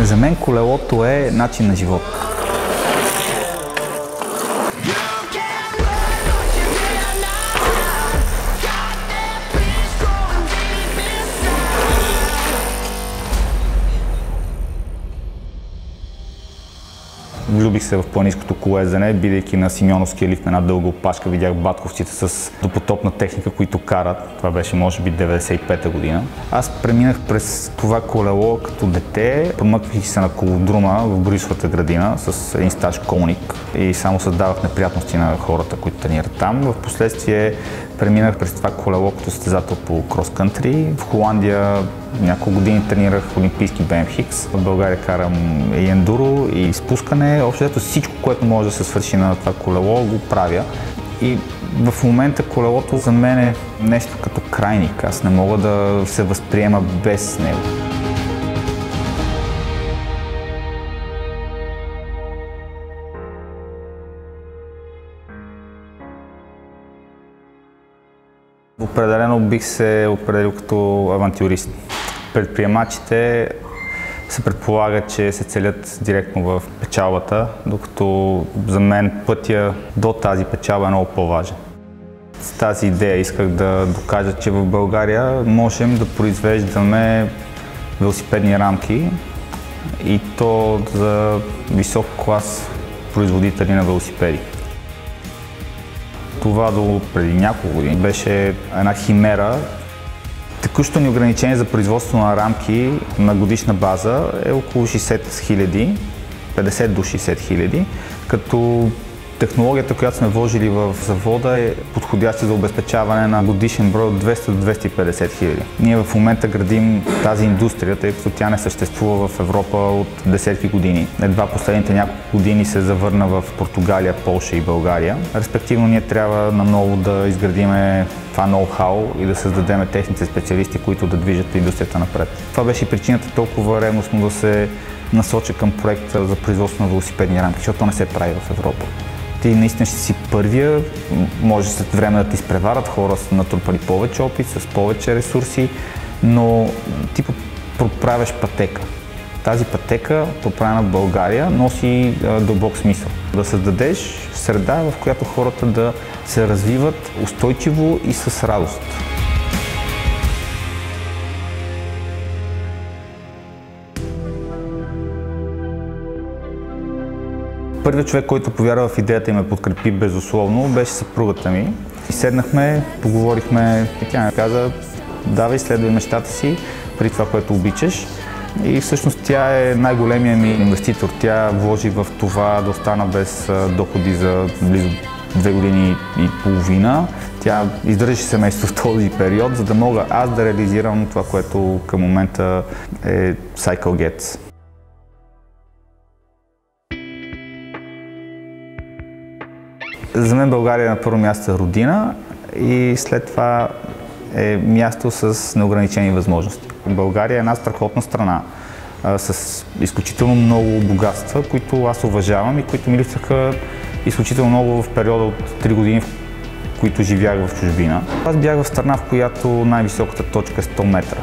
За мен колелото е начин на живот. Влюбих се в планинското колезене, бидейки на Симеоновския лифт на една дълга опашка, видях батковците с допотопна техника, които карат. Това беше може би 95-та година. Аз преминах през това колело като дете, промъквах се на колодрума в Борисовата градина с един стар школник и само създавах неприятности на хората, които тренират там. Впоследствие преминах през това колело като състезател по крос-кантри. В Холандия няколко години тренирах олимпийски BMX. В България карам и ендуро, и спускане. Общо всичко, което може да се свърши на това колело, го правя. И в момента колелото за мен е нещо като крайник. Аз не мога да се възприема без него. Определено бих се определил като авантюрист. Предприемачите се предполага, че се целят директно в печалбата, докато за мен пътя до тази печалба е много по-важен. С тази идея исках да докажа, че в България можем да произвеждаме велосипедни рамки и то за висок клас производители на велосипеди. Това до преди няколко години беше една химера. Текущото ни ограничение за производство на рамки на годишна база е около 60 000, 50 до 60 000, като технологията, която сме вложили в завода е подходяща за обезпечаване на годишен брой от 200 до 250 хиляди. Ние в момента градим тази индустрия, тъй като тя не съществува в Европа от десетки години. Едва последните няколко години се завърна в Португалия, Полша и България. Респективно ние трябва наново да изградиме това ноу-хау и да създадем техните специалисти, които да движат индустрията напред. Това беше и причината толкова ревностно да се насоча към проекта за производство на велосипедни рамки, защото то не се прави в Европа. Ти наистина ще си първия, може след време да ти изпреварат, хора са натрупали повече опит, с повече ресурси, но ти проправяш пътека. Тази пътека, проправена в България, носи дълбок смисъл. Да създадеш среда, в която хората да се развиват устойчиво и с радост. Първият човек, който повярва в идеята и ме подкрепи безусловно, беше съпругата ми. И седнахме, поговорихме и тя ми каза: давай, следвай мечтата си при това, което обичаш. И всъщност тя е най-големия ми инвеститор. Тя вложи в това да остана без доходи за близо 2 години и половина. Тя издържаше семейство в този период, за да мога аз да реализирам това, което към момента е CycleGets. За мен България е на първо място родина и след това е място с неограничени възможности. България е една страхотна страна с изключително много богатства, които аз уважавам и които ми липсваха изключително много в периода от 3 години, в които живях в чужбина. Аз бях в страна, в която най-високата точка е 100 метра.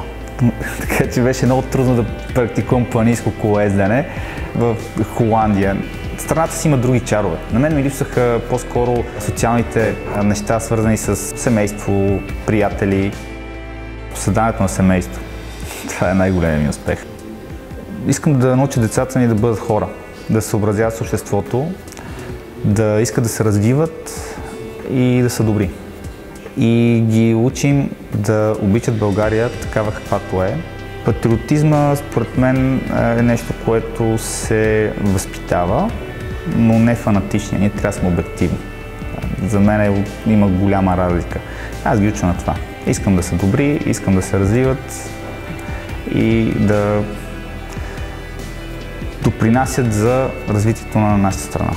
Така че беше много трудно да практикувам планинско колездене в Холандия. Страната си има други чарове. На мен ми липсваха по-скоро социалните неща, свързани с семейство, приятели, създаването на семейство. Това е най-големият ми успех. Искам да науча децата ми да бъдат хора, да се съобразяват с обществото, да искат да се развиват и да са добри. И ги учим да обичат България такава каквато е. Патриотизма, според мен, е нещо, което се възпитава, но не фанатични. Ние трябва да сме обективни. За мен има голяма разлика. Аз ги уча на това. Искам да са добри, искам да се развиват и да допринасят за развитието на нашата страна.